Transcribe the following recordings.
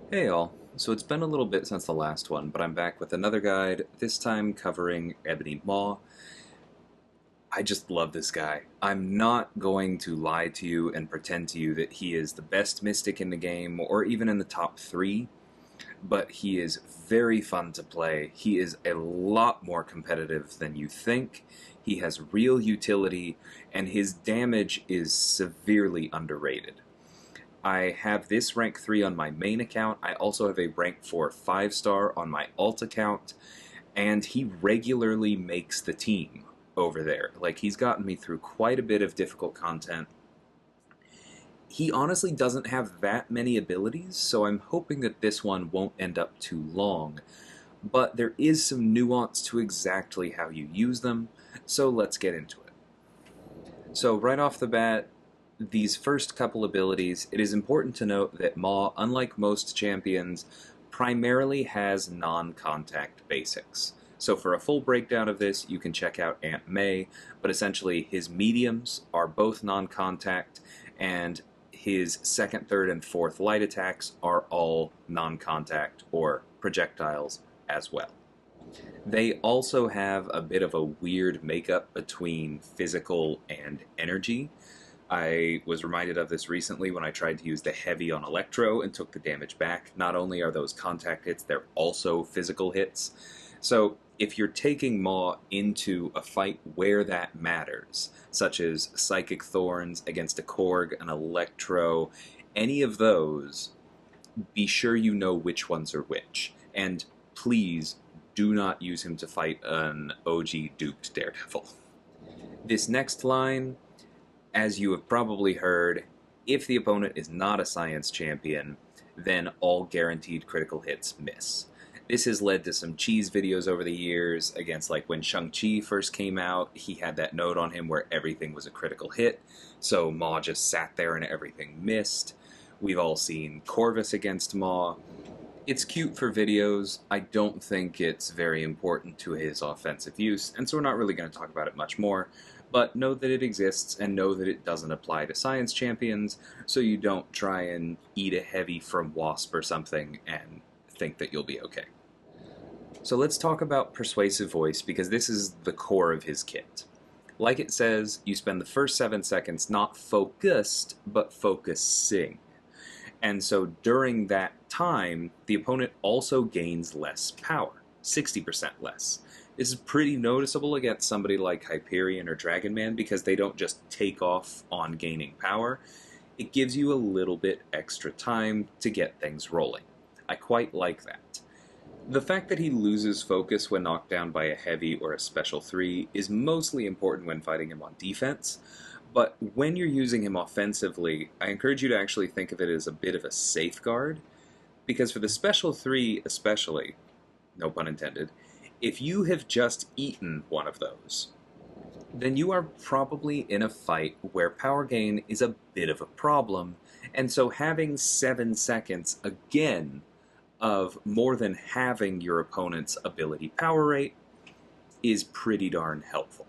Hey all, so it's been a little bit since the last one, but I'm back with another guide, this time covering Ebony Maw. I just love this guy. I'm not going to lie to you and pretend to you that he is the best mystic in the game, or even in the top 3, but he is very fun to play. He is a lot more competitive than you think. He has real utility, and his damage is severely underrated. I have this rank 3 on my main account. I also have a rank 4 5-star on my alt account, and he regularly makes the team over there. Like, he's gotten me through quite a bit of difficult content. He honestly doesn't have that many abilities, so I'm hoping that this one won't end up too long. But there is some nuance to exactly how you use them, so let's get into it. So, right off the bat, these first couple abilities, it is important to note that Maw, unlike most champions, primarily has non-contact basics. So for a full breakdown of this, you can check out Aunt May, but essentially his mediums are both non-contact, and his second, third, and fourth light attacks are all non-contact or projectiles as well. They also have a bit of a weird makeup between physical and energy. I was reminded of this recently when I tried to use the heavy on Electro and took the damage back. Not only are those contact hits, they're also physical hits. So if you're taking Maw into a fight where that matters, such as Psychic Thorns against a Korg, an Electro, any of those, be sure you know which ones are which. And please do not use him to fight an OG duped Daredevil. This next line, as you have probably heard, if the opponent is not a science champion, then all guaranteed critical hits miss. This has led to some cheese videos over the years against, like, when Shang-Chi first came out, he had that note on him where everything was a critical hit, so Maw just sat there and everything missed. We've all seen Corvus against Maw. It's cute for videos. I don't think it's very important to his offensive use, and so we're not really going to talk about it much more. But know that it exists, and know that it doesn't apply to science champions, so you don't try and eat a heavy from Wasp or something and think that you'll be okay. So let's talk about Persuasive Voice, because this is the core of his kit. Like it says, you spend the first 7 seconds not focused, but focusing. And so during that time, the opponent also gains less power, 60% less. This is pretty noticeable against somebody like Hyperion or Dragon Man because they don't just take off on gaining power. It gives you a little bit extra time to get things rolling. I quite like that. The fact that he loses focus when knocked down by a heavy or a special 3 is mostly important when fighting him on defense, but when you're using him offensively, I encourage you to actually think of it as a bit of a safeguard, because for the special 3 especially, no pun intended, if you have just eaten one of those, then you are probably in a fight where power gain is a bit of a problem, and so having 7 seconds again of more than halving your opponent's ability power rate is pretty darn helpful.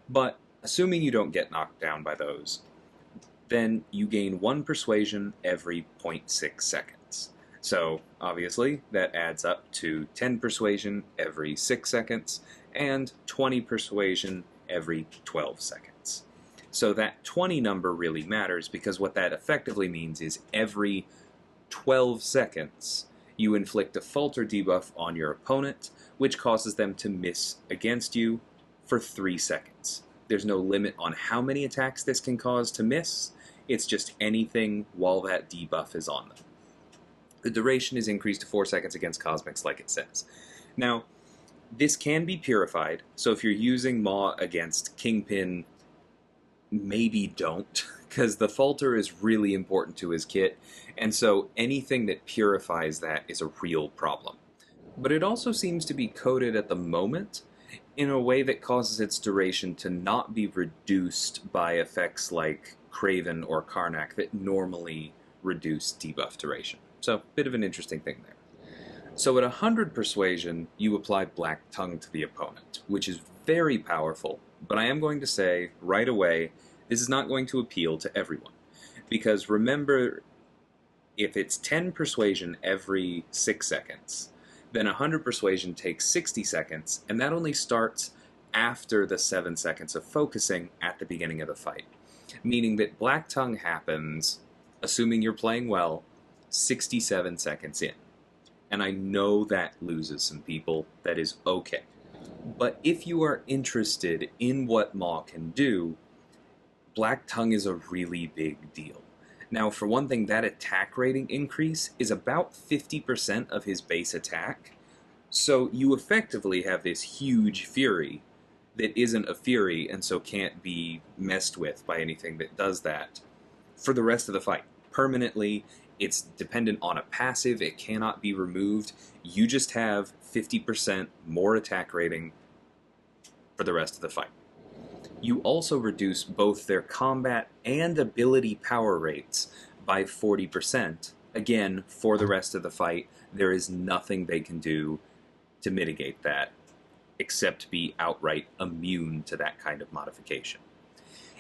But assuming you don't get knocked down by those, then you gain 1 persuasion every 0.6 seconds. So, obviously, that adds up to 10 persuasion every 6 seconds, and 20 persuasion every 12 seconds. So that 20 number really matters, because what that effectively means is every 12 seconds you inflict a falter debuff on your opponent, which causes them to miss against you for 3 seconds. There's no limit on how many attacks this can cause to miss, it's just anything while that debuff is on them. The duration is increased to 4 seconds against Cosmics, like it says. Now, this can be purified, so if you're using Maw against Kingpin, maybe don't, because the falter is really important to his kit, and so anything that purifies that is a real problem. But it also seems to be coded at the moment in a way that causes its duration to not be reduced by effects like Craven or Karnak that normally reduce debuff duration. So, bit of an interesting thing there. So at 100 persuasion, you apply Black Tongue to the opponent, which is very powerful, but I am going to say right away, this is not going to appeal to everyone. Because remember, if it's 10 persuasion every 6 seconds, then 100 persuasion takes 60 seconds, and that only starts after the 7 seconds of focusing at the beginning of the fight. Meaning that Black Tongue happens, assuming you're playing well, 67 seconds in. And I know that loses some people. That is okay. But if you are interested in what Maw can do, Black Tongue is a really big deal. Now, for one thing, that attack rating increase is about 50% of his base attack. So you effectively have this huge Fury that isn't a Fury and so can't be messed with by anything that does that for the rest of the fight. Permanently, it's dependent on a passive, it cannot be removed. You just have 50% more attack rating for the rest of the fight. You also reduce both their combat and ability power rates by 40%. Again, for the rest of the fight, there is nothing they can do to mitigate that, except be outright immune to that kind of modification.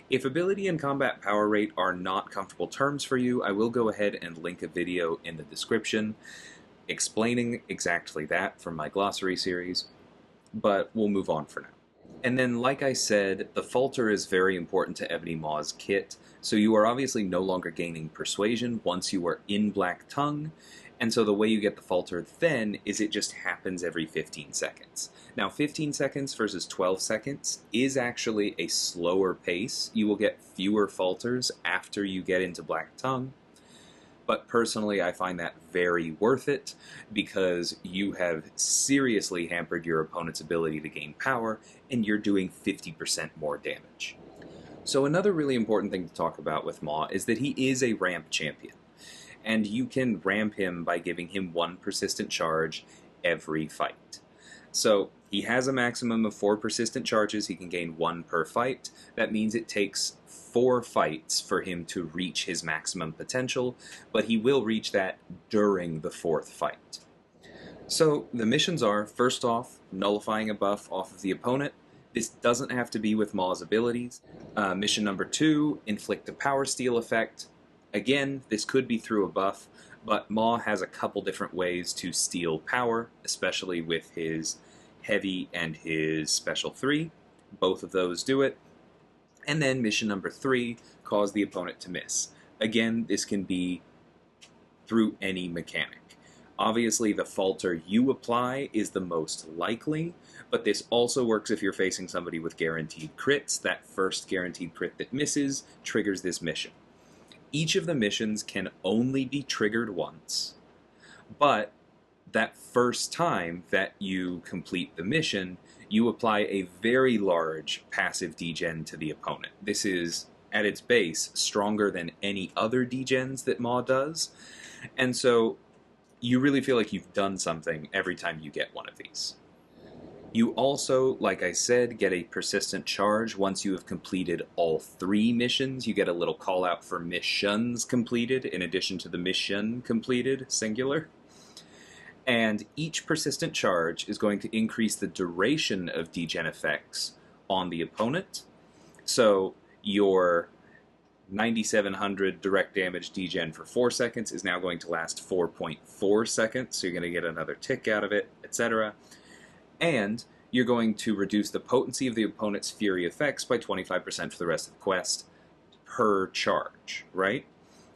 If ability and combat power rate are not comfortable terms for you, I will go ahead and link a video in the description explaining exactly that from my glossary series, but we'll move on for now. And then, like I said, the Falter is very important to Ebony Maw's kit, so you are obviously no longer gaining Persuasion once you are in Black Tongue, and so the way you get the Falter then is it just happens every 15 seconds. Now, 15 seconds versus 12 seconds is actually a slower pace. You will get fewer Falters after you get into Black Tongue, but personally I find that very worth it because you have seriously hampered your opponent's ability to gain power, and you're doing 50% more damage. So another really important thing to talk about with Maw is that he is a ramp champion, and you can ramp him by giving him 1 persistent charge every fight. So he has a maximum of 4 persistent charges. He can gain 1 per fight. That means it takes 4 fights for him to reach his maximum potential, but he will reach that during the 4th fight. So the missions are, first off, nullifying a buff off of the opponent. This doesn't have to be with Maw's abilities. Mission number 2, inflict a power steal effect. Again, this could be through a buff, but Maw has a couple different ways to steal power, especially with his heavy and his special 3. Both of those do it. And then mission number 3, cause the opponent to miss. Again, this can be through any mechanic. Obviously, the Falter you apply is the most likely, but this also works if you're facing somebody with guaranteed crits. That first guaranteed crit that misses triggers this mission. Each of the missions can only be triggered once, but that first time that you complete the mission, you apply a very large passive degen to the opponent. This is, at its base, stronger than any other degens that Maw does, and so you really feel like you've done something every time you get one of these. You also, like I said, get a persistent charge once you have completed all 3 missions. You get a little call out for missions completed in addition to the mission completed, singular. And each persistent charge is going to increase the duration of degen effects on the opponent. So your 9700 direct damage degen for 4 seconds is now going to last 4.4 seconds, so you're going to get another tick out of it, etc. And you're going to reduce the potency of the opponent's Fury effects by 25% for the rest of the quest per charge, right?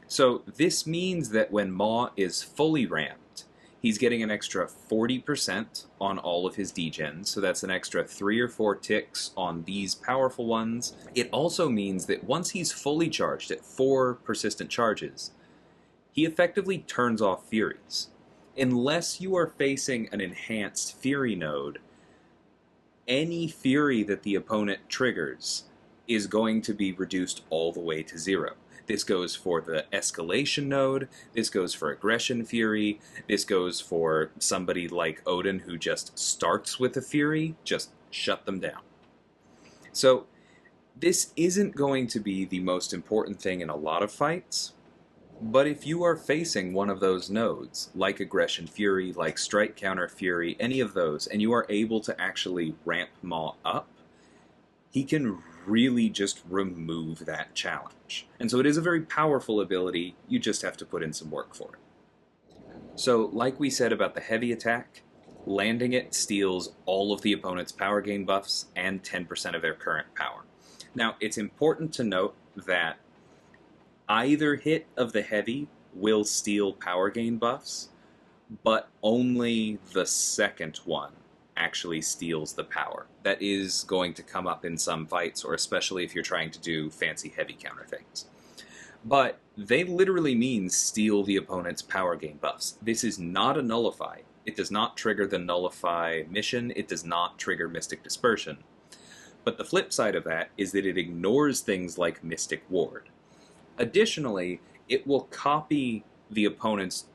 So this means that when Maw is fully ramped, he's getting an extra 40% on all of his degens, so that's an extra 3 or 4 ticks on these powerful ones. It also means that once he's fully charged at 4 persistent charges, he effectively turns off Furies. Unless you are facing an enhanced Fury node, any Fury that the opponent triggers is going to be reduced all the way to 0. This goes for the Escalation node, this goes for Aggression Fury, this goes for somebody like Odin who just starts with a Fury, just shut them down. So this isn't going to be the most important thing in a lot of fights, but if you are facing one of those nodes, like Aggression Fury, like Strike Counter Fury, any of those, and you are able to actually ramp Maw up, he can really just remove that challenge. And so it is a very powerful ability, you just have to put in some work for it. So, like we said about the heavy attack, landing it steals all of the opponent's power gain buffs and 10% of their current power. Now, it's important to note that either hit of the heavy will steal power gain buffs, but only the second one actually steals the power. That is going to come up in some fights, or especially if you're trying to do fancy heavy counter things. But they literally mean steal the opponent's power gain buffs. This is not a nullify. It does not trigger the nullify mission. It does not trigger Mystic Dispersion. But the flip side of that is that it ignores things like Mystic Ward. Additionally, it will copy the opponent's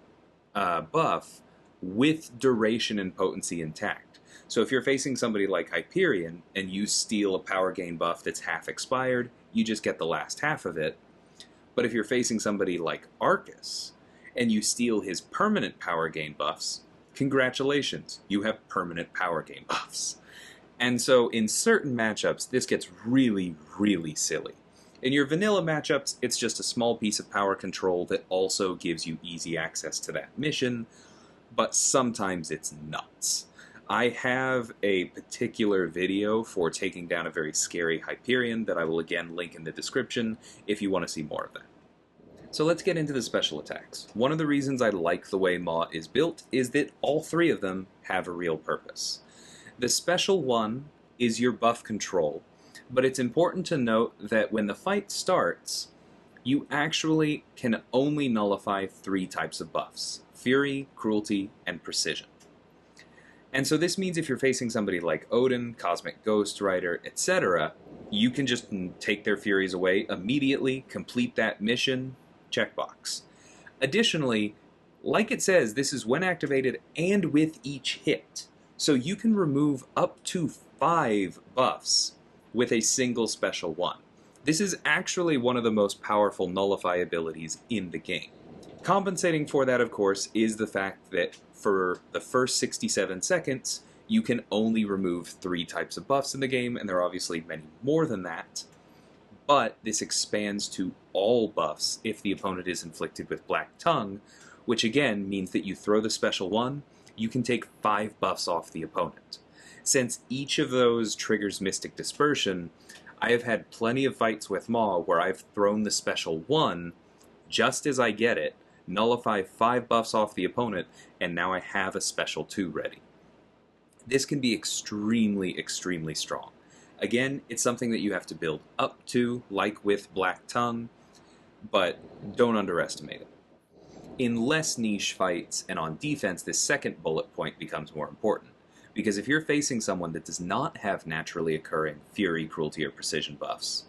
buff with duration and potency intact. So if you're facing somebody like Hyperion and you steal a power gain buff that's half expired, you just get the last half of it. But if you're facing somebody like Arcus and you steal his permanent power gain buffs, congratulations, you have permanent power gain buffs. And so in certain matchups, this gets really, really silly. In your vanilla matchups, it's just a small piece of power control that also gives you easy access to that mission, but sometimes it's nuts. I have a particular video for taking down a very scary Hyperion that I will again link in the description if you want to see more of that. So let's get into the special attacks. One of the reasons I like the way Maw is built is that all three of them have a real purpose. The special one is your buff control, but it's important to note that when the fight starts, you actually can only nullify 3 types of buffs: Fury, Cruelty, and Precision. And so this means if you're facing somebody like Odin, Cosmic Ghost Rider, etc., you can just take their Furies away immediately, complete that mission, checkbox. Additionally, like it says, this is when activated and with each hit. So you can remove up to 5 buffs with a single special one. This is actually one of the most powerful nullify abilities in the game. Compensating for that, of course, is the fact that for the first 67 seconds, you can only remove 3 types of buffs in the game, and there are obviously many more than that. But this expands to all buffs if the opponent is inflicted with Black Tongue, which again means that you throw the special one, you can take 5 buffs off the opponent. Since each of those triggers Mystic Dispersion, I have had plenty of fights with Maw where I've thrown the special one just as I get it, nullify 5 buffs off the opponent, and now I have a special 2 ready. This can be extremely, extremely strong. Again, it's something that you have to build up to, like with Black Tongue, but don't underestimate it. In less niche fights and on defense, this second bullet point becomes more important. Because if you're facing someone that does not have naturally occurring Fury, Cruelty, or Precision buffs,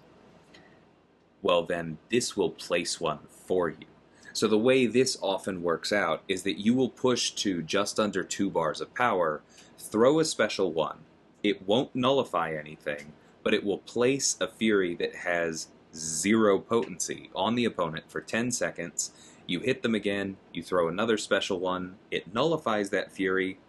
well then this will place one for you. So the way this often works out is that you will push to just under 2 bars of power, throw a special one. It won't nullify anything, but it will place a Fury that has 0 potency on the opponent for 10 seconds. You hit them again, you throw another special one, it nullifies that Fury.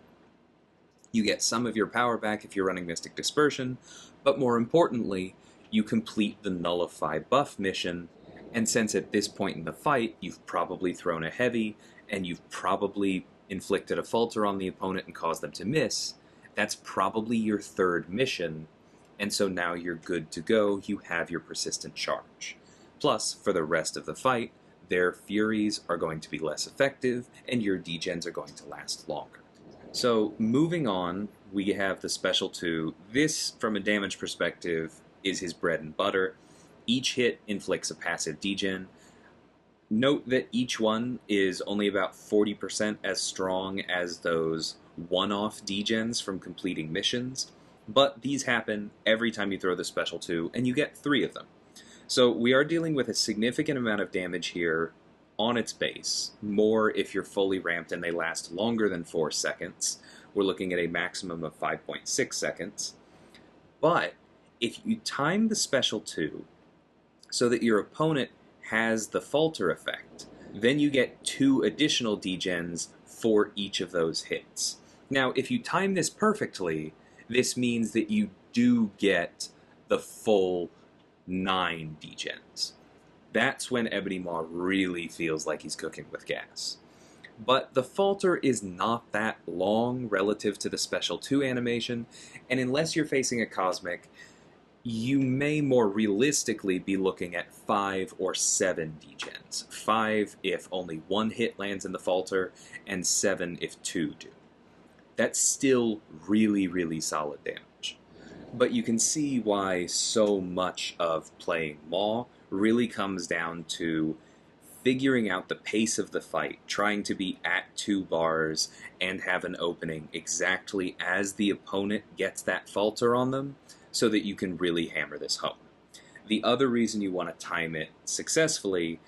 You get some of your power back if you're running Mystic Dispersion, but more importantly, you complete the Nullify buff mission, and since at this point in the fight you've probably thrown a heavy, and you've probably inflicted a falter on the opponent and caused them to miss, that's probably your 3rd mission, and so now you're good to go, you have your persistent charge. Plus, for the rest of the fight, their Furies are going to be less effective, and your degens are going to last longer. So, moving on, we have the special 2. This, from a damage perspective, is his bread and butter. Each hit inflicts a passive degen. Note that each one is only about 40% as strong as those one-off degens from completing missions, but these happen every time you throw the special 2, and you get 3 of them. So we are dealing with a significant amount of damage here on its base, more if you're fully ramped and they last longer than 4 seconds. We're looking at a maximum of 5.6 seconds. But if you time the special 2 so that your opponent has the falter effect, then you get 2 additional degens for each of those hits. Now, if you time this perfectly, this means that you do get the full 9 degens. That's when Ebony Maw really feels like he's cooking with gas. But the falter is not that long relative to the special 2 animation, and unless you're facing a Cosmic, you may more realistically be looking at 5 or 7 degens. 5 if only 1 hit lands in the falter, and 7 if 2 do. That's still really, really solid damage. But you can see why so much of playing Maw really comes down to figuring out the pace of the fight, trying to be at 2 bars and have an opening exactly as the opponent gets that falter on them, so that you can really hammer this home. The other reason you want to time it successfully,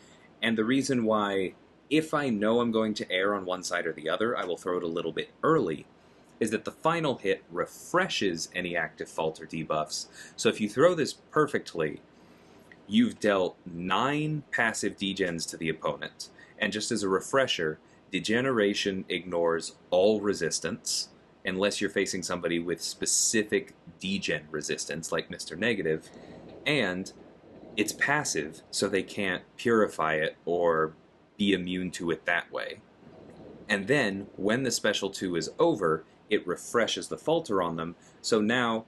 and the reason why, if I know I'm going to err on one side or the other, I will throw it a little bit early, is that the final hit refreshes any active falter debuffs. So if you throw this perfectly, you've dealt 9 passive degens to the opponent, and just as a refresher, Degeneration ignores all resistance, unless you're facing somebody with specific degen resistance, like Mr. Negative, and it's passive, so they can't purify it or be immune to it that way. And then, when the special 2 is over, it refreshes the falter on them, so now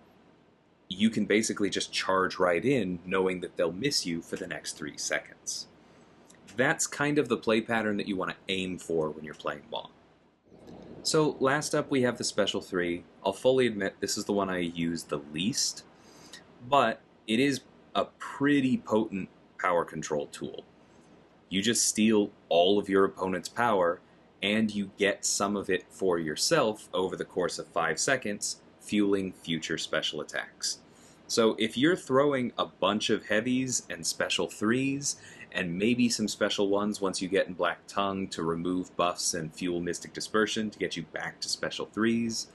you can basically just charge right in, knowing that they'll miss you for the next 3 seconds. That's kind of the play pattern that you want to aim for when you're playing Maw. So last up we have the Special 3. I'll fully admit this is the one I use the least, but it is a pretty potent power control tool. You just steal all of your opponent's power, and you get some of it for yourself over the course of 5 seconds, fueling future special attacks. So if you're throwing a bunch of heavies and Special 3s, and maybe some special 1s once you get in Black Tongue to remove buffs and fuel Mystic Dispersion to get you back to Special 3s,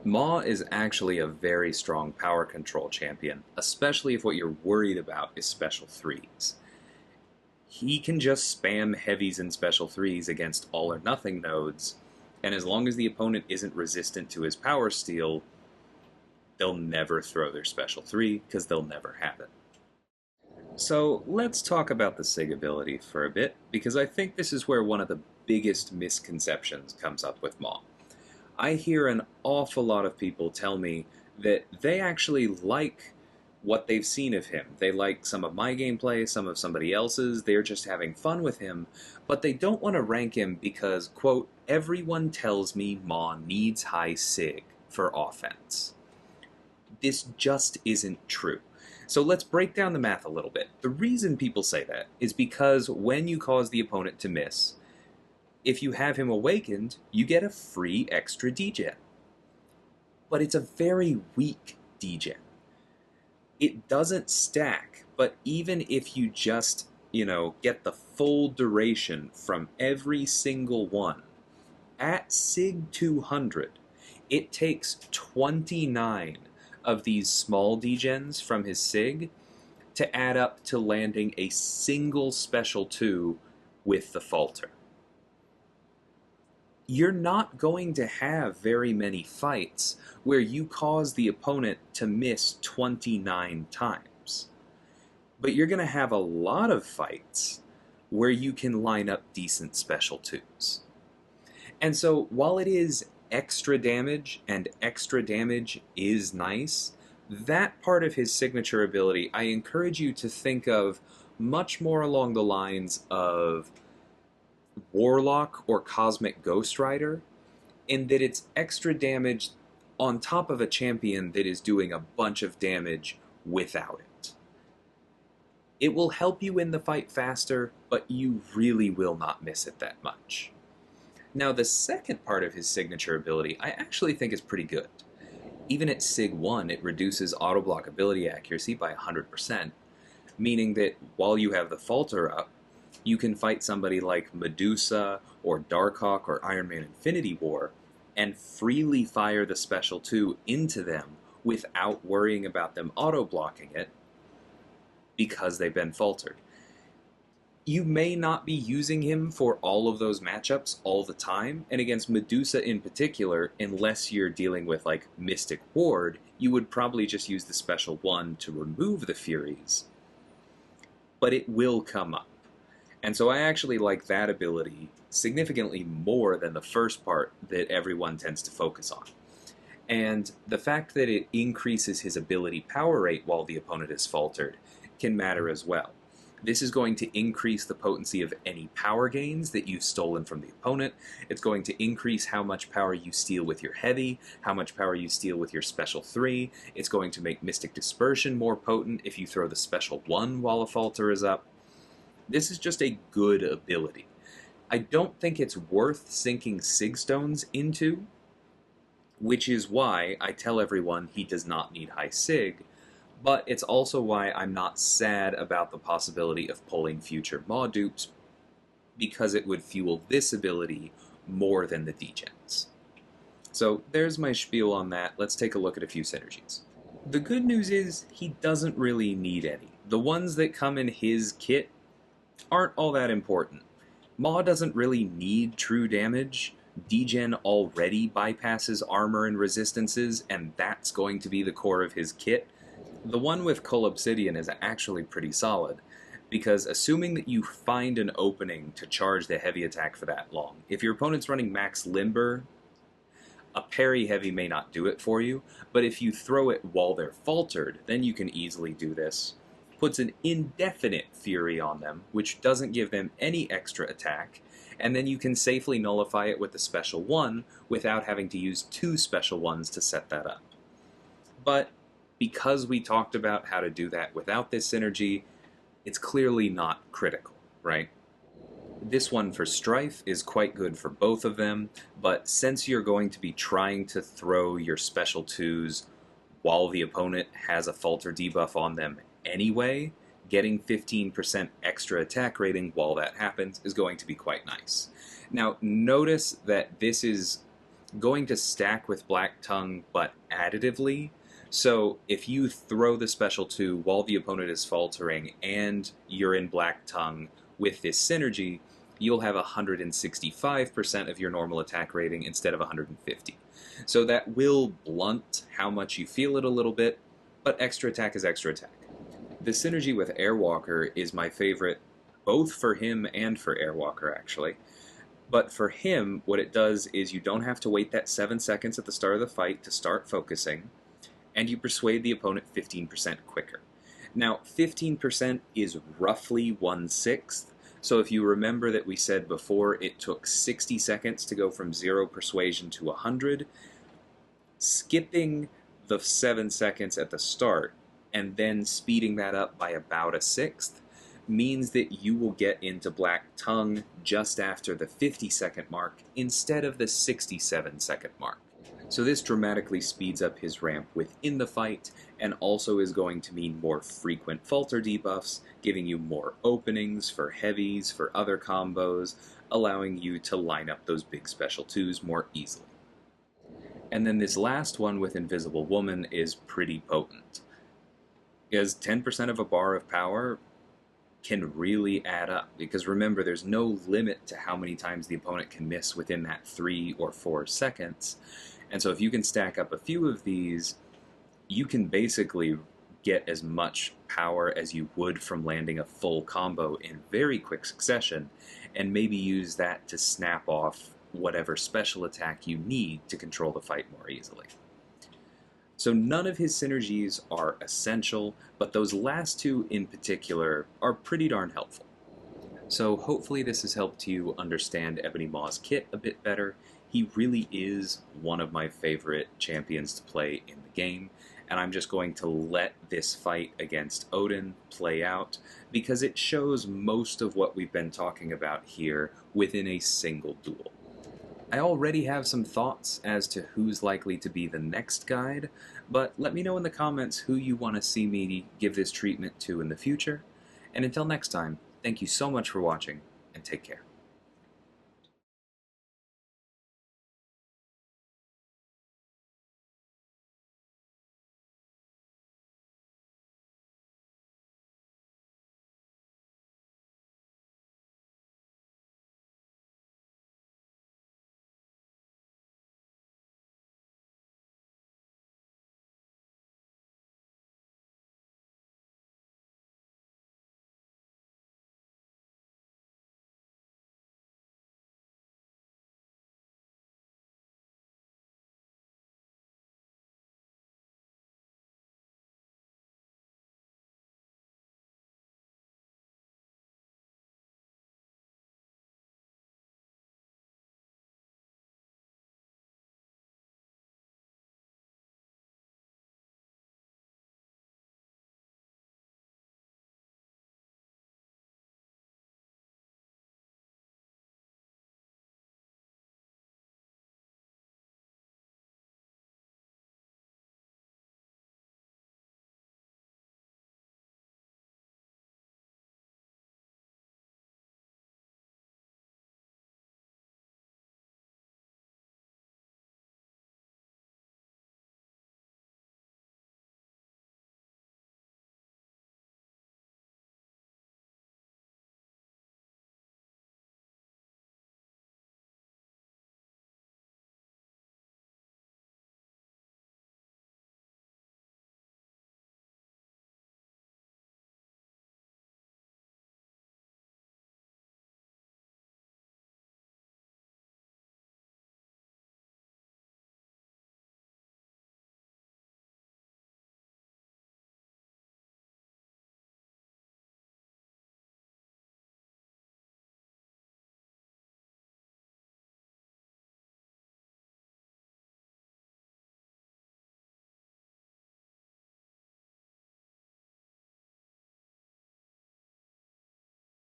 Maw is actually a very strong power control champion, especially if what you're worried about is Special 3s. He can just spam heavies and Special 3s against all or nothing nodes, and as long as the opponent isn't resistant to his power steal, they'll never throw their Special 3, because they'll never have it. So let's talk about the SIG ability for a bit, because I think this is where one of the biggest misconceptions comes up with Maw. I hear an awful lot of people tell me that they actually like what they've seen of him. They like some of my gameplay, some of somebody else's, they're just having fun with him, but they don't want to rank him because, quote, everyone tells me Maw needs high SIG for offense. This just isn't true. So let's break down the math a little bit. The reason people say that is because when you cause the opponent to miss, if you have him awakened, you get a free extra degen. But it's a very weak degen. It doesn't stack, but even if you just, get the full duration from every single one, at SIG 200, it takes 29 of these small degens from his SIG to add up to landing a single Special 2 with the falter. You're not going to have very many fights where you cause the opponent to miss 29 times. But you're going to have a lot of fights where you can line up decent Special 2s. And so while it is extra damage, and extra damage is nice, that part of his signature ability I encourage you to think of much more along the lines of Warlock or Cosmic Ghost Rider, in that it's extra damage on top of a champion that is doing a bunch of damage without it. It will help you win the fight faster, but you really will not miss it that much. Now, the second part of his signature ability I actually think is pretty good. Even at SIG 1, it reduces auto-block ability accuracy by 100%, meaning that while you have the falter up, you can fight somebody like Medusa, or Darkhawk, or Iron Man Infinity War, and freely fire the Special 2 into them without worrying about them auto-blocking it, because they've been faltered. You may not be using him for all of those matchups all the time, and against Medusa in particular, unless you're dealing with, like, Mystic Ward, you would probably just use the Special 1 to remove the Furies. but it will come up. And so I actually like that ability significantly more than the first part that everyone tends to focus on. And the fact that it increases his ability power rate while the opponent is faltered can matter as well. This is going to increase the potency of any power gains that you've stolen from the opponent. It's going to increase how much power you steal with your heavy, how much power you steal with your special 3. It's going to make Mystic Dispersion more potent if you throw the special 1 while a falter is up. This is just a good ability. I don't think it's worth sinking Sigstones into, which is why I tell everyone he does not need high Sig, but it's also why I'm not sad about the possibility of pulling future Maw dupes, because it would fuel this ability more than the degens. So there's my spiel on that. Let's take a look at a few synergies. The good news is he doesn't really need any. The ones that come in his kit aren't all that important. Maw doesn't really need true damage. Degen already bypasses armor and resistances, and that's going to be the core of his kit. The one with Cull Obsidian is actually pretty solid, because assuming that you find an opening to charge the heavy attack for that long, if your opponent's running max limber, a parry heavy may not do it for you, but if you throw it while they're faltered, then you can easily do this. Puts an indefinite fury on them, which doesn't give them any extra attack, and then you can safely nullify it with the special 1 without having to use 2 special 1s to set that up. But because we talked about how to do that without this synergy, it's clearly not critical, right? This one for Strife is quite good for both of them, but since you're going to be trying to throw your special 2s while the opponent has a falter debuff on them anyway, getting 15% extra attack rating while that happens is going to be quite nice. Now, notice that this is going to stack with Black Tongue, but additively. So if you throw the special 2 while the opponent is faltering and you're in Black Tongue with this synergy, you'll have 165% of your normal attack rating instead of 150. So that will blunt how much you feel it a little bit, but extra attack is extra attack. The synergy with Airwalker is my favorite, both for him and for Airwalker, actually. But for him, what it does is you don't have to wait that 7 seconds at the start of the fight to start focusing, and you persuade the opponent 15% quicker. Now, 15% is roughly 1/6, so if you remember that we said before it took 60 seconds to go from 0 persuasion to 100, skipping the 7 seconds at the start and then speeding that up by about 1/6 means that you will get into Black Tongue just after the 50-second mark instead of the 67-second mark. So this dramatically speeds up his ramp within the fight, and also is going to mean more frequent falter debuffs, giving you more openings for heavies, for other combos, allowing you to line up those big special 2s more easily. And then this last one with Invisible Woman is pretty potent, because 10% of a bar of power can really add up, because remember, there's no limit to how many times the opponent can miss within that 3 or 4 seconds. And so if you can stack up a few of these, you can basically get as much power as you would from landing a full combo in very quick succession, and maybe use that to snap off whatever special attack you need to control the fight more easily. So none of his synergies are essential, but those last 2 in particular are pretty darn helpful. So hopefully this has helped you understand Ebony Maw's kit a bit better. He really is one of my favorite champions to play in the game, and I'm just going to let this fight against Odin play out, because it shows most of what we've been talking about here within a single duel. I already have some thoughts as to who's likely to be the next guide, but let me know in the comments who you want to see me give this treatment to in the future. And until next time, thank you so much for watching, and take care.